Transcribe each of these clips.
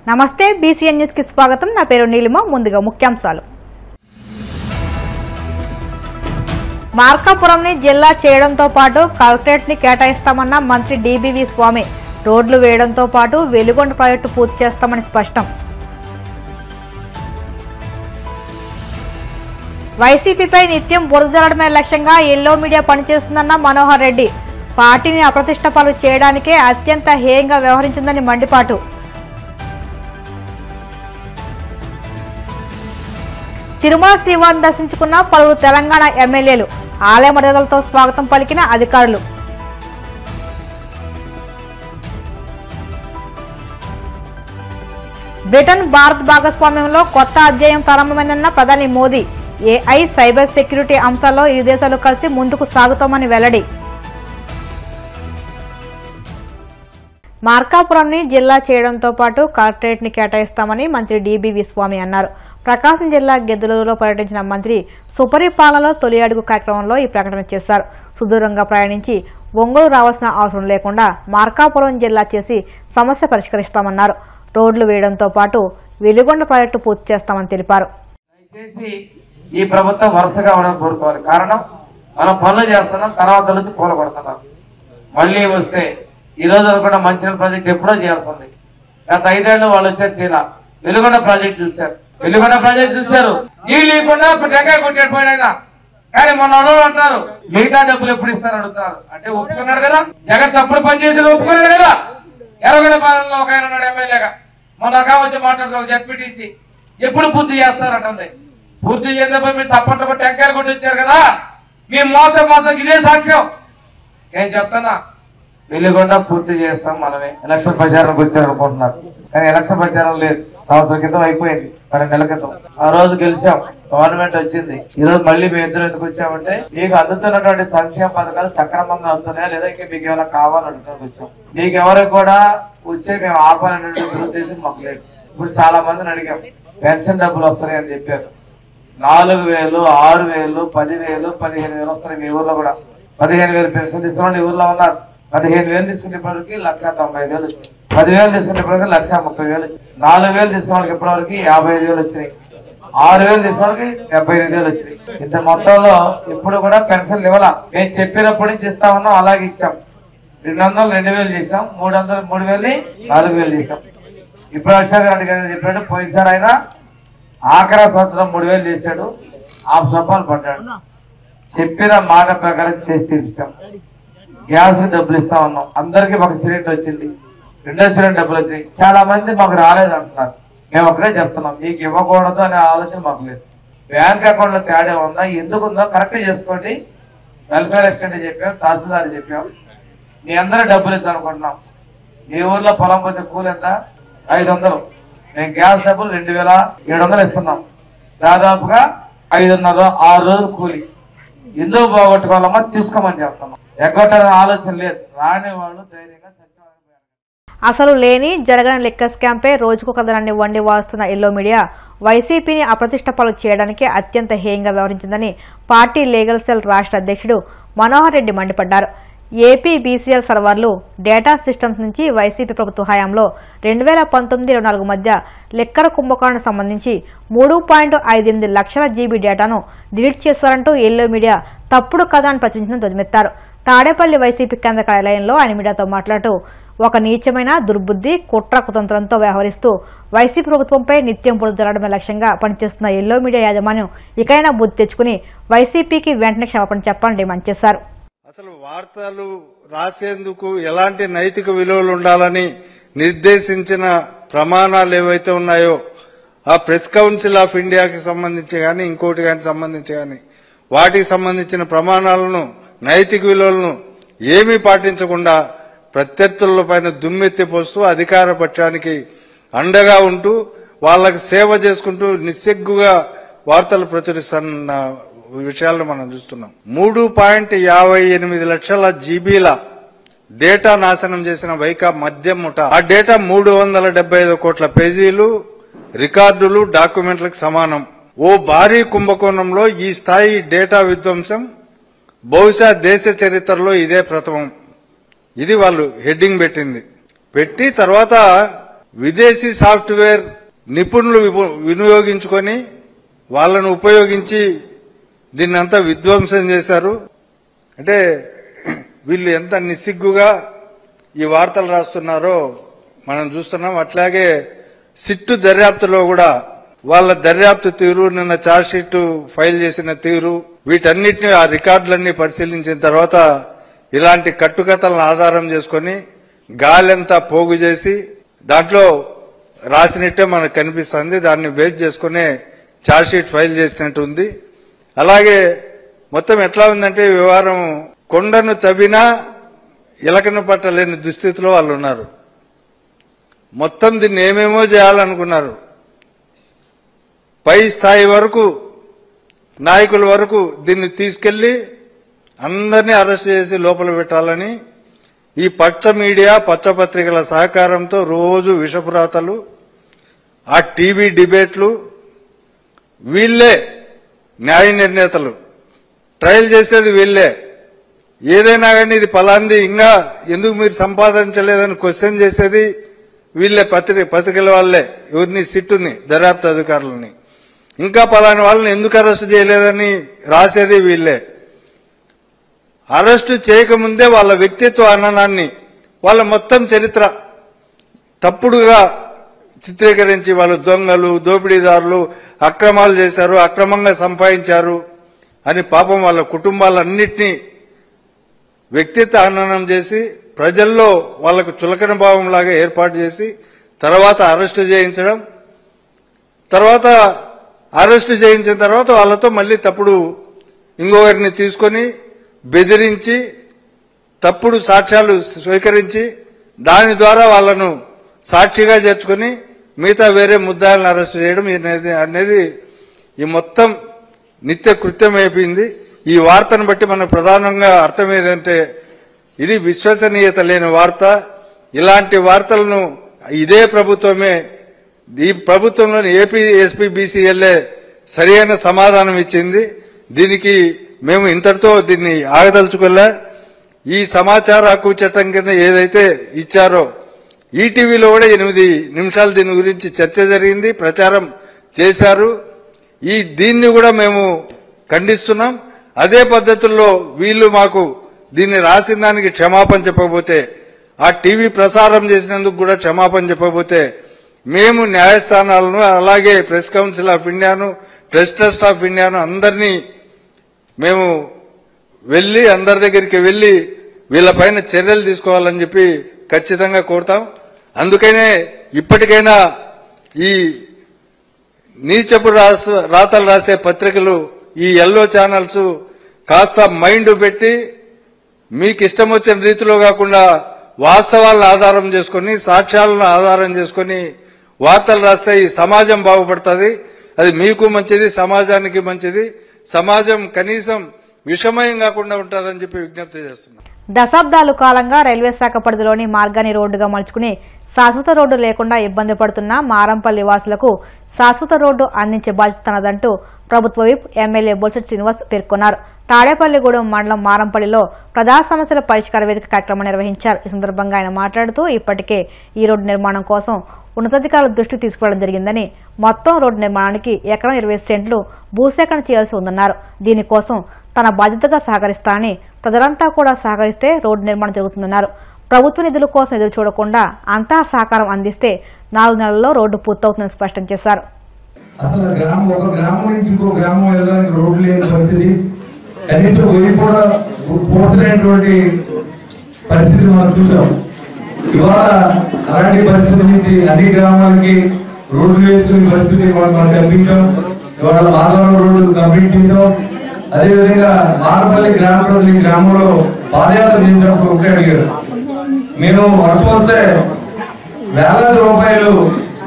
నమస్తే BCN news కి స్వాగతం। నా పేరు నీలిమ। ముందుగా ముఖ్యాంశాలు। మార్కాపురంని జిల్లా చేయడంతో పాటు కలెక్టరేట్ ని కేటాయిస్తామన్న మంత్రి డీబీవీ స్వామి। రోడ్లు వేయడంతో పాటు వెలుగొండ ప్రాజెక్టు పూర్తి చేస్తామని స్పష్టం। వైసీపీపై నిత్యం బురదలడమే లక్ష్యంగా ఎల్లో మీడియా పనిచేస్తుందన్న మనోహర్ రెడ్డి। పార్టీని అప్రతిష్ట పాలు చేయడానికే అత్యంత హేయంగా వ్యవహరించిందని మండిపాటు। తిరుమల శ్రీవారిని దర్శించుకున్న పలువురు తెలంగాణ ఎమ్మెల్యేలు। ఆలయ మర్యాదలతో స్వాగతం పలికిన అధికారులు। బ్రిటన్ భారత్ భాగస్వామ్యంలో కొత్త అధ్యాయం ప్రారంభమైందన్న ప్రధాని మోదీ। ఏఐ సైబర్ సెక్యూరిటీ అంశాల్లో ఇరు దేశాలు కలిసి ముందుకు సాగుతామని వెల్లడి। మార్కాపురంని జిల్లా చేయడంతో పాటు కలెక్టరేట్ ని కేటాయిస్తామని మంత్రి డీబీవీ స్వామి అన్నారు। ప్రకాశం జిల్లా గెద్దలూరులో పర్యటించిన మంత్రి సుపరిపాలనలో తొలి అడుగు కార్యక్రమంలో ఈ ప్రకటన చేశారు। సుదూరంగా ప్రయాణించి ఒంగోలు రావాల్సిన అవసరం లేకుండా మార్కాపురం జిల్లా చేసి సమస్య పరిష్కరిస్తామన్నారు। రోడ్లు వేయడంతో పాటు వెలుగొండ ప్రాజెక్టు పూర్తి చేస్తామని తెలిపారు। ఈ ప్రభుత్వం వరుసగా ఉండడం కోరుకోవాలి। కారణం మనం పనులు చేస్తున్నాం, తర్వాత నుంచి పూల పడుతున్నాం। మళ్ళీ వస్తే ఈ రోజు అనుకున్న మంచినీళ్ళ ప్రాజెక్ట్ ఎప్పుడో చేయాల్సింది। గత 5 ఏళ్ళు వాళ్ళు వచ్చారు చేయాల। వెలుగొండ ప్రాజెక్ట్ చూశారు, నీళ్ళు లేకుండా టెంకాయ కొట్టాడు పోయినా। కానీ మొన్న అంటారు మిగతా డబ్బులు ఎప్పుడు ఇస్తారు అడుగుతారు। అంటే ఒప్పుకున్నాడు కదా, జగన్ తప్పుడు పనిచేసి ఒప్పుకున్నాడు కదా। ఎర్రగొండ పాలనలో ఒక ఆయన ఉన్నాడు ఎమ్మెల్యేగా, మొన్న వచ్చి మాట్లాడుతూ జడ్పీటీసీ ఎప్పుడు పూర్తి చేస్తారంటుంది। పూర్తి చేసేటప్పుడు మీరు చప్పట్లు టెంకాయలు కొట్టి వచ్చారు కదా, మీ మోసం ఇదే సాక్ష్యం। నేను చెప్తానా, వెలుగొండ పూర్తి చేస్తాం మనమే। ఎలక్షన్ ప్రచారానికి వచ్చారనుకుంటున్నారు, కానీ ఎలక్షన్ ప్రచారం లేదు। సంవత్సరం క్రితం అయిపోయింది, 12 నెలల క్రితం। ఆ రోజు గెలిచాం, గవర్నమెంట్ వచ్చింది। ఈ రోజు మళ్ళీ మేము ఇద్దరు ఎందుకు వచ్చామంటే మీకు అందుతున్నటువంటి సంక్షేమ పథకాలు సక్రమంగా అందుతున్నాయా లేదా, ఇంకా మీకు ఏమైనా కావాలంటే వచ్చాం। మీకు ఎవరికి కూడా వచ్చే మేము ఆపాలనే ఉద్దేశం మాకు లేదు। ఇప్పుడు చాలా మందిని అడిగాం, పెన్షన్ డబ్బులు వస్తున్నాయని చెప్పారు। 4,000, 6,000, 10,000, 15,000 వస్తున్నాయి। మీ ఊర్లో కూడా 15,000 పెన్షన్ తీసుకున్న ఊర్లో ఉన్నారు। 15,000 తీసుకునే ఇప్పటివరకు 1,90,000 వచ్చింది। 10,000 తీసుకునే ఇప్పటివరకు 1,30,000 వచ్చింది। 4,000 తీసుకున్న వాళ్ళకి ఇప్పటివరకు 55,000 వచ్చినాయి। 6,000 తీసుకున్న వాళ్ళకి 78,000 వచ్చినాయి। ఇంత మొత్తంలో ఇప్పుడు కూడా పెన్షన్లు ఇవ్వాల। మేము చెప్పినప్పటి నుంచి ఇస్తా ఉన్నాం, అలాగే ఇచ్చాం। 200 2,000 చేసాం, 300 3,000 4,000 చేసాం। ఇప్పుడు అక్షర్ రెడ్డి గారు చెప్పాడు, పోయినసారి ఆయన ఆఖరి సంవత్సరం 3,000 చేశాడు, 5 రూపాయలు పడ్డాడు। చెప్పిన మాట ప్రకారం చేసి తీర్చాం। గ్యాస్ డబ్బులు ఇస్తా ఉన్నాం, అందరికి ఒక సిలిండర్ వచ్చింది, 2వ సిలిండర్ డబ్బులు వచ్చినాయి। చాలా మంది మాకు రాలేదు అంటున్నారు। మేము ఒకటే చెప్తున్నాం, మీకు ఇవ్వకూడదు అనే ఆలోచన మాకు లేదు। బ్యాంక్ అకౌంట్ లో తేడా ఉందా, ఎందుకు ఉందో కరెక్ట్ చేసుకోండి। వెల్ఫేర్ అసిస్టెంట్ చెప్పాం, తహసీల్దార్ చెప్పాం, మీ అందరూ డబ్బులు ఇద్దాం అనుకుంటున్నాం। మీ ఊర్లో పొలం పోతే కూలి ఎంత? 500। మేము గ్యాస్ డబ్బులు 2,700 ఇస్తున్నాం। దాదాపుగా 5,500 6 రోజులు కూలి। ఎందుకు పోగొట్టుకోవాలమ్మా, తీసుకోమని చెప్తున్నాం। ఎగ్గొట్టాలని ఆలోచన లేదు, రాని వాళ్ళు ధైర్యంగా అసలు లేని జరగని లెక్క స్కాంపై రోజుకు కథనాన్ని వండి వాస్తున్న ఎల్లో మీడియా వైసీపీని అప్రతిష్ట పాలు చేయడానికి అత్యంత హేయంగా వ్యవహరించిందని పార్టీ లీగల్ సెల్ రాష్ట్ర అధ్యక్షుడు మనోహర్ రెడ్డి మండిపడ్డారు। ఏపీ బీసీఎల్ సర్వర్లు డేటా సిస్టమ్స్ నుంచి వైసీపీ ప్రభుత్వ హయాంలో 2019-24 మధ్య లెక్కల కుంభకోణానికి సంబంధించి 3.58 లక్షల జీబీ డేటాను డిలీట్ చేశారంటూ ఎల్లో మీడియా తప్పుడు కథనాన్ని ప్రచురించిన ధ్వజమెత్తారు। తాడేపల్లి వైసీపీ కేంద్ర కార్యాలయంలో ఆయన మీడియాతో మాట్లాడుతూ ఒక నీచమైన దుర్బుద్ధి కుట్ర కుతంత్రంతో వ్యవహరిస్తూ వైసీపీ ప్రభుత్వంపై నిత్యం పొడుదలడమే లక్ష్యంగా పనిచేస్తున్న ఎల్లో మీడియా యాజమాన్యం ఇకైనా బుద్ధి తెచ్చుకుని వైసీపీకి వెంటనే క్షమాపణ చెప్పాలని డిమాండ్ చేశారు। అసలు వార్తలు రాసేందుకు ఎలాంటి నైతిక విలువలు ఉండాలని నిర్దేశించిన ప్రమాణాలు ఏవైతే ఉన్నాయో, ఆ ప్రెస్ కౌన్సిల్ ఆఫ్ ఇండియాకి సంబంధించి కానీ ఇంకోటి కానీ సంబంధించి కానీ వాటికి సంబంధించిన ప్రమాణాలను నైతిక విలువలను ఏమీ పాటించకుండా ప్రత్యర్థుల పైన దుమ్మెత్తిపోస్తూ అధికార పక్షానికి అండగా ఉంటూ వాళ్ళకి సేవ చేసుకుంటూ నిస్సిగ్గుగా వార్తలు ప్రచురిస్తున్న విషయాలను మనం చూస్తున్నాం। 3.58 లక్షల జీబీల డేటా నాశనం చేసిన వైకా మద్యం ముఠ, ఆ డేటా 375 కోట్ల పేజీలు రికార్డులు డాక్యుమెంట్లకు సమానం। ఓ భారీ కుంభకోణంలో ఈ స్థాయి డేటా విధ్వంసం బహుశా దేశ చరిత్రలో ఇదే ప్రథమం। ఇది వాళ్ళు హెడ్డింగ్ పెట్టి తర్వాత విదేశీ సాఫ్ట్వేర్ నిపుణులు వినియోగించుకొని వాళ్ళను ఉపయోగించి దీన్నంతా విధ్వంసం చేశారు. అంటే వీళ్ళు ఎంత నిస్సిగ్గుగా ఈ వార్తలు రాస్తున్నారో మనం చూస్తున్నాం. అట్లాగే సిట్టు దర్యాప్తులో కూడా వాళ్ళ దర్యాప్తు తీరు, నిన్న ఛార్జ్ షీట్ ఫైల్ చేసిన తీరు, వీటన్నిటిని ఆ రికార్డులన్నీ పరిశీలించిన తర్వాత ఇలాంటి కట్టుకథలను ఆధారం చేసుకుని గాలంతా పోగు చేసి దాంట్లో రాసినట్టే మనకు కనిపిస్తుంది. దాన్ని బేస్ చేసుకునే ఛార్జ్ షీట్ ఫైల్ చేసినట్టు ఉంది. అలాగే మొత్తం ఎట్లా ఉందంటే వ్యవహారం కొండను తవ్వినా ఇలకను పట్టలేని దుస్థితిలో వాళ్ళు ఉన్నారు. మొత్తం దీన్ని ఏమేమో చేయాలనుకున్నారు. పై స్థాయి వరకు నాయకుల వరకు దీన్ని తీసుకెళ్లి అందరినీ అరెస్ట్ చేసి లోపల పెట్టాలని ఈ పచ్చ మీడియా, పచ్చ పత్రికల సహకారంతో రోజు విషపురాతలు, ఆ టీవీ డిబేట్లు, వీళ్లే న్యాయ నిర్ణేతలు, ట్రయల్ చేసేది వీళ్లే. ఏదైనా కానీ ఇది ఫలాంది ఇంకా ఎందుకు మీరు సంపాదించలేదని క్వశ్చన్ చేసేది వీళ్లే, పత్రికల వాళ్లే. ఎవరిని? సిట్టుని, దర్యాప్తు అధికారులని. ఇంకా ఫలాని వాళ్ళని ఎందుకు అరెస్ట్ చేయలేదని రాసేది వీళ్లే. అరెస్టు చేయకముందే వాళ్ళ వ్యక్తిత్వ అననాన్ని, వాళ్ళ మొత్తం చరిత్ర తప్పుడుగా చిత్రీకరించి వాళ్ళు దొంగలు, దోపిడీదారులు, అక్రమాలు చేశారు, అక్రమంగా సంపాదించారు అని పాపం వాళ్ళ కుటుంబాలన్నింటినీ వ్యక్తిత్వ హననం చేసి ప్రజల్లో వాళ్లకు చులకన భావంలాగా ఏర్పాటు చేసి తర్వాత అరెస్టు చేయించడం, తర్వాత అరెస్టు చేయించిన తర్వాత వాళ్ళతో మళ్లీ తప్పుడు ఇంకొకరిని తీసుకొని బెదిరించి తప్పుడు సాక్ష్యాలు స్వీకరించి దాని ద్వారా వాళ్లను సాక్షిగా చేర్చుకుని మిగతా వేరే ముద్దాయిలను అరెస్టు చేయడం అనేది ఈ మొత్తం నిత్య కృత్యం అయిపోయింది. ఈ వార్తను బట్టి మనకు ప్రధానంగా అర్థం ఏదంటే ఇది విశ్వసనీయత లేని వార్త. ఇలాంటి వార్తలను ఇదే ప్రభుత్వమే, ఈ ప్రభుత్వంలోని ఏపీ ఎస్పీ బీసీఎల్ఏ సరైన సమాధానం ఇచ్చింది. దీనికి మేము ఇంతటితో దీన్ని ఆగదలుచుకోలే. ఈ సమాచార హక్కు చట్టం కింద ఏదైతే ఇచ్చారో ఈటీవీలో కూడా 8 నిమిషాలు దీని గురించి చర్చ జరిగింది, ప్రచారం చేశారు. దీన్ని కూడా మేము ఖండిస్తున్నాం. అదే పద్ధతుల్లో వీళ్ళు మాకు దీన్ని రాసిన దానికి క్షమాపణ చెప్పకపోతే, ఆ టీవీ ప్రసారం చేసినందుకు కూడా క్షమాపణ చెప్పకపోతే మేము న్యాయస్థానాలను, అలాగే ప్రెస్ కౌన్సిల్ ఆఫ్ ఇండియాను, ప్రెస్ ట్రస్ట్ ఆఫ్ ఇండియాను అందరినీ మేము అందరి దగ్గరికి వెళ్లి వీళ్లపైన చర్యలు తీసుకోవాలని చెప్పి ఖచ్చితంగా కోరుతాం. అందుకనే ఇప్పటికైనా ఈ నీచపు రాతలు రాసే పత్రికలు, ఈ ఎల్లో ఛానల్స్ కాస్త మైండ్ పెట్టి మీకు ఇష్టం వచ్చిన రీతిలో కాకుండా వాస్తవాలను ఆధారం చేసుకుని, సాక్ష్యాలను ఆధారం చేసుకుని వార్తలు రాస్తే ఈ సమాజం బాగుపడుతుంది. అది మీకు మంచిది, సమాజానికి మంచిది. సమాజం కనీసం విషమయం కాకుండా ఉంటుందని చెప్పి విజ్ఞప్తి చేస్తున్నాం. దశాబ్దాల కాలంగా రైల్వే శాఖ పరిధిలోని మార్గాన్ని రోడ్డుగా మలుచుకుని శాశ్వత రోడ్డు లేకుండా ఇబ్బంది పడుతున్న మారంపల్లి వాసులకు శాశ్వత రోడ్డు అందించే బాధ్యత తనదంటూ ప్రభుత్వ విప్ ఎమ్మెల్యే బొల్సటి శ్రీనివాస్ పేర్కొన్నారు. తాడేపల్లిగూడెం మండలం మారంపల్లిలో ప్రజా సమస్యల పరిష్కార వేదిక కార్యక్రమం నిర్వహించారు. ఈ సందర్భంగా ఆయన మాట్లాడుతూ ఇప్పటికే ఈ రోడ్డు నిర్మాణం కోసం ఉన్నతాధికారుల దృష్టికి తీసుకురావడం జరిగిందని, మొత్తం రోడ్డు నిర్మాణానికి ఎకరం 20 సెంట్లు భూసేకరణ చేయాల్సి ఉందన్నారు. దీనికోసం తన బాధ్యతగా సహకరిస్తానని, ప్రజలంతా కూడా సహకరిస్తే రోడ్డు నిర్మాణం జరుగుతుందన్నారు. ప్రభుత్వ నిధుల కోసం ఎదురు చూడకుండా అంతా సహకారం అందిస్తే 4 నెలల్లో రోడ్డు పూర్తవుతుందని స్పష్టం చేశారు. అసలు ఒక గ్రామం నుంచి ఇంకో గ్రామం వెళ్ళడానికి రోడ్డు లేని పరిస్థితి, కనీసం ఒడి కూడా పోర్చలేనటువంటి పరిస్థితి మనం చూసాం. ఇవాళ అలాంటి పరిస్థితి నుంచి అన్ని గ్రామాలకి రోడ్లు వేసుకునే పరిస్థితి మనం కల్పించాం. ఇవాళ మాధవరం రోడ్డు కంప్లీట్ చేసాం. అదేవిధంగా మారపల్లి గ్రామ ప్రజలు ఈ గ్రామంలో పాదయాత్ర చేసినప్పుడు ఒకటే అడిగారు, మేము వర్షం వస్తే వేలాది రూపాయలు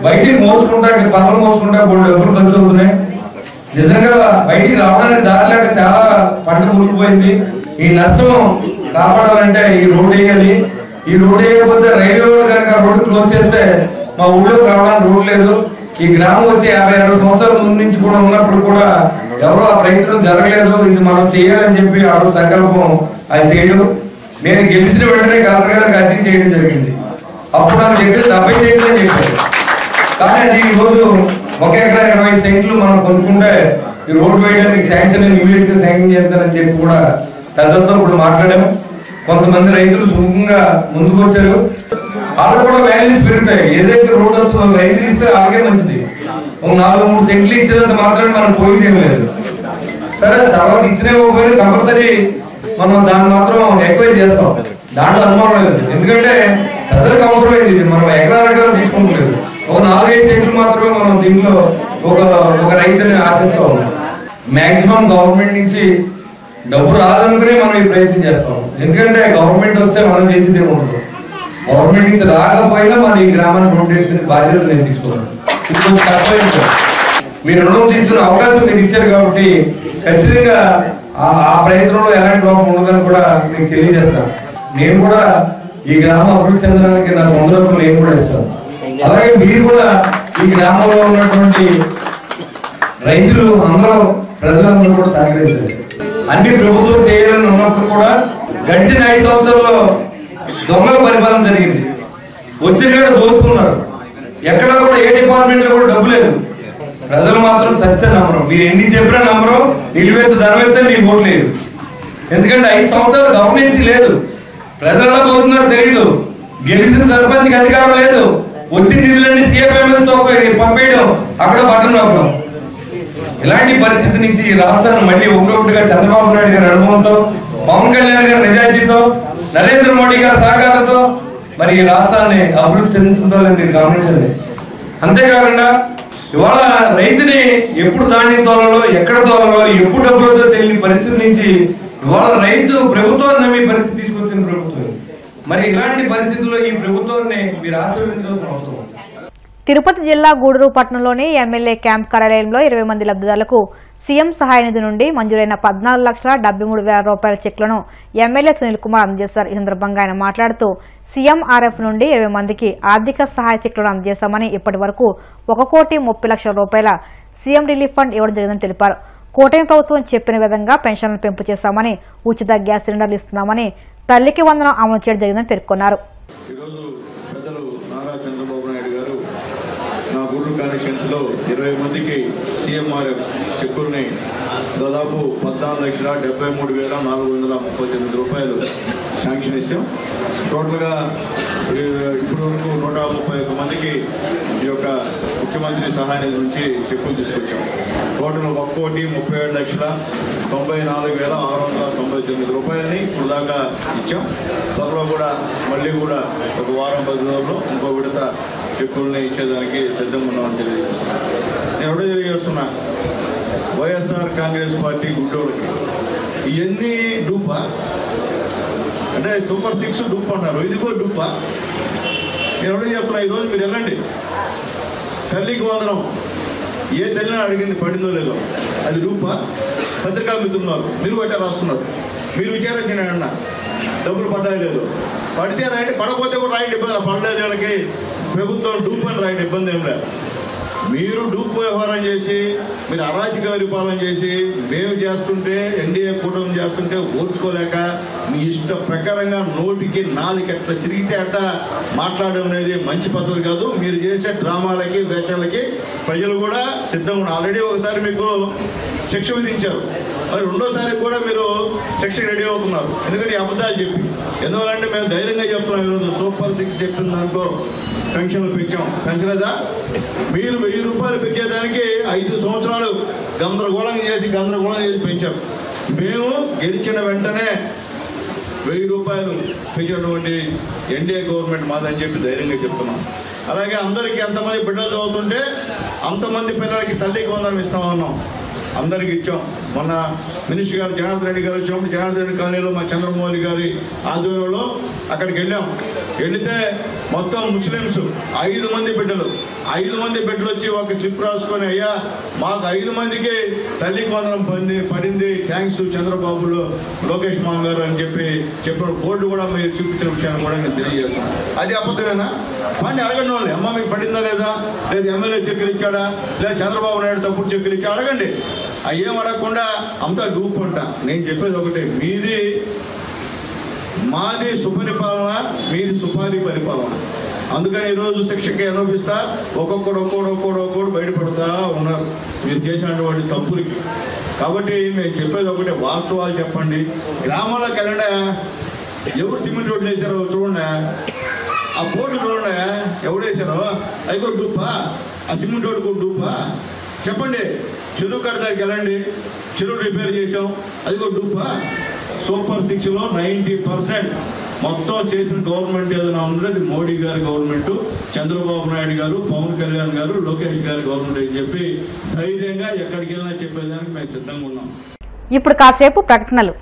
బయటికి మోసుకుంటా, పనులు మోసుకుంటా కొన్ని డబ్బులు ఖర్చు అవుతున్నాయి. నిజంగా బయటికి రావడానికి దారి లేక చాలా పంట మునిగిపోయింది. ఈ నష్టం కాపాడాలంటే ఈ రోడ్డు వేయాలి. ఈ రోడ్డు వేయకపోతే రైల్వే కనుక రోడ్డు క్లోజ్ చేస్తే మా ఊళ్ళోకి రావడానికి రోడ్డు లేదు. ఈ గ్రామం వచ్చి 50-60 సంవత్సరాల ముందు నుంచి కూడా ఉన్నప్పుడు కూడా ఎవరో ఆ ప్రయత్నం జరగలేదు. ఇది మనం చేయాలని చెప్పి ఆ సంకల్పం అది చేయడం, నేను గెలిచిన వెంటనే కలెక్టర్ గారికి అర్జీ చేయడం జరిగింది. అప్పుడు నాకు చెప్పేది 70 సెంట్లు అని చెప్పారు. కానీ అది ఈరోజు 1 ఎకరా 20 సెంట్లు మనం కొనుక్కుంటే ఈ రోడ్డు వేయడానికి శాంక్షన్ ఇమీడియట్ గా శాంక్షన్ చేస్తారని చెప్పి కూడా పెద్దలతో ఇప్పుడు మాట్లాడాము. కొంతమంది రైతులు సుముఖంగా ముందుకు వచ్చారు. వాళ్ళకు కూడా వాల్యూస్ పెరుగుతాయి. ఏదైతే రోడ్డు వస్తుందో రైతులు ఇస్తే అలాగే మంచిది. ఒక 4-3 సెంట్లు ఇచ్చేదంత మాత్రమే మనం పోయింది ఏం లేదు. సరే తర్వాత ఇచ్చినే పోయి కంపల్సరీ మనం దాన్ని మాత్రం ఎంక్వైరీ చేస్తాం. దాంట్లో అనుమానం లేదు. ఎందుకంటే ప్రజలకు అవసరమైంది. మనం ఎకరాలు తీసుకుంటలేదు. ఒక 4-5 సెంట్లు మాత్రమే మనం దీంట్లో ఒక రైతుని ఆశిస్తూ ఉన్నాం. మాక్సిమం గవర్నమెంట్ నుంచి డబ్బు రాదనుకునే మనం ఈ ప్రయత్నం చేస్తాం. ఎందుకంటే గవర్నమెంట్ వస్తే మనం చేసేది ఏముండదు. గవర్నమెంట్ నుంచి రాకపోయినా మన ఈ గ్రామాన్ని రోడ్ వేసుకునే బాధ్యత నేను తీసుకున్నాను. ఇది కొంచెం కష్టమైన మీరు రుణం తీసుకునే అవకాశం మీరు ఇచ్చారు కాబట్టి ఖచ్చితంగా ఆ ప్రయత్నంలో ఎలాంటి లోపం ఉండదని కూడా మీకు తెలియజేస్తాను. నేను కూడా ఈ గ్రామం అభివృద్ధి చెందడానికి నా సొంత డబ్బులు నేను కూడా ఇస్తాను. అలాగే మీరు కూడా ఈ గ్రామంలో ఉన్నటువంటి రైతులు అందరూ ప్రజలందరూ కూడా సహకరించారు. అన్ని ప్రభుత్వం చేయాలని ఉన్నప్పుడు కూడా గడిచిన 5 సంవత్సరాల్లో దొంగల పరిపాలన జరిగింది. వచ్చిన కూడా దోచుకున్నారు. ఎక్కడ కూడా ఏ డిపార్ట్మెంట్ లో కూడా డబ్బు లేదు. ప్రజలు మాత్రం సత్య నమ్మరు. మీరు ఎన్ని చెప్పినా నమ్మరు. నిలువెత్తు ధనవెత్తే మీకు ఓటు లేదు. ఎందుకంటే 5 సంవత్సరాలు గవర్నెన్స్ లేదు. ప్రజల్లో పోతున్నారో తెలియదు. గెలిచిన సర్పంచ్కి అధికారం లేదు. వచ్చిన నిధులన్నీ సిఎఫ్ఎంఎస్ తో పంపేయడం, అక్కడ బటన్ నొక్కడం. ఇలాంటి పరిస్థితి నుంచి ఈ రాష్ట్రాన్ని మళ్ళీ ఒకటొకటిగా చంద్రబాబు నాయుడు గారి అనుభవంతో, పవన్ కళ్యాణ్ గారి నిజాయితీతో, నరేంద్ర మోడీ గారి సహకారంతో మరి ఈ రాష్ట్రాన్ని అభివృద్ధి చెందుతుందో మీరు గమనించండి. అంతేకాకుండా ఇవాళ రైతుని ఎప్పుడు దాన్ని తోలలో, ఎక్కడ తోలలో, ఎప్పుడు డబ్బులతో తెలియని పరిస్థితి నుంచి ఇవాళ రైతు ప్రభుత్వాన్ని నమ్మి పరిస్థితి తీసుకొచ్చిన ప్రభుత్వం. మరి ఇలాంటి పరిస్థితుల్లో ఈ ప్రభుత్వాన్ని మీరు ఆశీర్వదించాల్సిన అవసరం. తిరుపతి జిల్లా గూడూరు పట్టణంలోని ఎమ్మెల్యే క్యాంప్ కార్యాలయంలో 20 మంది లబ్ధిదారులకు సీఎం సహాయ నిధి నుండి మంజూరైన 14,73,000 రూపాయల చెక్లను ఎమ్మెల్యే సునీల్ కుమార్ అందజేశారు. ఈ సందర్భంగా ఆయన మాట్లాడుతూ సీఎంఆర్ఎఫ్ నుండి 20 మందికి ఆర్థిక సహాయ చెక్లను అందజేశామని, ఇప్పటి వరకు 1,30,00,000 రూపాయల సీఎం రిలీఫ్ ఫండ్ ఇవ్వడం జరిగిందని తెలిపారు. కూటమి ప్రభుత్వం చెప్పిన విధంగా పెన్షన్లను పెంపు చేశామని, ఉచిత గ్యాస్ సిలిండర్లు ఇస్తున్నామని, తల్లికి వందనం అమలు చేయడం జరిగిందని పేర్కొన్నారు. నా గూడూరు కాన్స్టిట్యున్సీలో 20 మందికి సీఎంఆర్ఎఫ్ చెక్కుల్ని దాదాపు 14,73,439 రూపాయలు శాంక్షన్ ఇస్తాం. టోటల్గా ఇప్పటి వరకు 131 మందికి ఈ యొక్క ముఖ్యమంత్రి సహాయ నిధి నుంచి చెక్కులు తీసుకొచ్చాం. టోటల్ 1,37,94,699 రూపాయలని ఇప్పుడు దాకా ఇచ్చాం. త్వరలో కూడా మళ్ళీ కూడా ఒక వారం 10 రోజుల్లో ఇంకో విడత చెక్కుల్ని ఇచ్చేదానికి సిద్ధంగా ఉన్నామని తెలియజేస్తున్నాను. నేను ఒకటే తెలియజేస్తున్నా, వైఎస్ఆర్ కాంగ్రెస్ పార్టీ గుడ్డోళ్ళకి ఇవన్నీ డూపా అంటే సూపర్ 6 డూప్ అంటారు, ఇది కూడా డూపా. నేను ఒకటే చెప్తున్నా, ఈరోజు మీరు వెళ్ళండి, తల్లికి వందనం ఏ తల్లిని అడిగింది పడిందో లేదో, అది డూపా? పత్రికా మిత్రున్నారు, మీరు బట్టే రాస్తున్నారు, మీరు విచారించండి అన్న డబ్బులు పడ్డాయి లేదు. పడితే రాయండి, పడకపోతే కూడా రాయండి, ఇబ్బంది. పడలేదు వాళ్ళకి ప్రభుత్వం డూప్ అని రాయండి, ఇబ్బంది ఏం లేదు. మీరు డూప్ వ్యవహారం చేసి, మీరు అరాచక పరిపాలన చేసి, మేము చేస్తుంటే ఎన్డీఏ కూటమి చేస్తుంటే ఓర్చుకోలేక మీ ఇష్ట ప్రకారంగా నోటికి 4 ఎట్లా తిరిగితే అట్ట మాట్లాడడం అనేది మంచి పద్ధతి కాదు. మీరు చేసే డ్రామాలకి వేషాలకి ప్రజలు కూడా సిద్ధంగా ఉన్నారు. ఆల్రెడీ ఒకసారి మీకు శిక్ష విధించారు, మరి రెండోసారి కూడా మీరు శిక్ష రెడీ అవుతున్నారు. ఎందుకంటే అబద్ధాలు చెప్పి. ఎందువల్లంటే మేము ధైర్యంగా చెప్తున్నాం, ఈరోజు సూపర్ 6 చెప్పిన దాంట్లో పెన్షన్లు పెంచలేదా? మీరు 1000 రూపాయలు పెంచేదానికి 5 సంవత్సరాలు గందరగోళం చేసి పెంచారు. మేము గెలిచిన వెంటనే 1000 రూపాయలు పెంచినటువంటి ఎన్డీఏ గవర్నమెంట్ మాదని చెప్పి ధైర్యంగా చెప్తున్నాం. అలాగే అందరికీ ఎంతమంది బిడ్డలు చదువుతుంటే అంతమంది పిల్లలకి తల్లికి వందనం ఇస్తామన్నాం, అందరికి ఇచ్చాం. మొన్న మినిస్టర్ గారు జనార్దన్ రెడ్డి గారు వచ్చినప్పుడు జనార్దన్ రెడ్డి కాలనీలో మా చంద్రమౌళి గారి ఆధ్వర్యంలో అక్కడికి వెళ్ళాం. వెళితే మొత్తం ముస్లిమ్స్ 5 మంది బిడ్డలు వచ్చి ఒక స్లిప్ రాసుకొని, అయ్యా మాకు 5 మందికి తల్లికి వందనం పడింది, థ్యాంక్స్ చంద్రబాబు లోకేష్ మామ గారు అని చెప్పిన బోర్డు కూడా మీరు చూపించిన విషయాన్ని కూడా నేను తెలియజేస్తాను. అది అబద్ధమేనా? కానీ అడగండి వాళ్ళు, అమ్మ మీకు పడిందా లేదా, లేదా ఎమ్మెల్యే చెక్కులు ఇచ్చాడా, లేదా చంద్రబాబు నాయుడు తప్పుడు చెక్కులు ఇచ్చా, అడగండి. అయ్యేం అడగకుండా అంతా డూప్ అంట. నేను చెప్పేది ఒకటే, మాది సుపరిపాలన, మీది సుపారీ పరిపాలన. అందుకని ఈరోజు శిక్షకి అనుభవిస్తా ఒక్కొక్కడు బయటపడతా ఉన్నారు మీరు చేసినటువంటి తప్పులకి. కాబట్టి మేము చెప్పేది ఒకటే, వాస్తవాలు చెప్పండి. గ్రామంలోకి వెళ్ళండి, ఎవరు సిమెంట్ రోడ్లు వేసారో చూడండి, ఆ బోర్డు చూడండి ఎవడు వేసారో, అది కూడా డూపా, ఆ సిమెంట్ రోడ్డు కూడా డూపా చెప్పండి. చెరువు కట్ట దగ్గరికి వెళ్ళండి, చెరువు రిపేర్ చేసాం, అది కూడా డూపా. సూపర్ 6లో 90% మొత్తం చేసిన గవర్నమెంట్ ఏదైనా ఉంటే అది మోడీ గారి గవర్నమెంట్, చంద్రబాబు నాయుడు గారు, పవన్ కళ్యాణ్ గారు, లోకేష్ గారి గవర్నమెంట్ అని చెప్పి ధైర్యంగా ఎక్కడికి వెళ్ళినా చెప్పేదానికి మేము సిద్ధంగా ఉన్నాం. ఇప్పుడు కాసేపు ప్రకటనలు.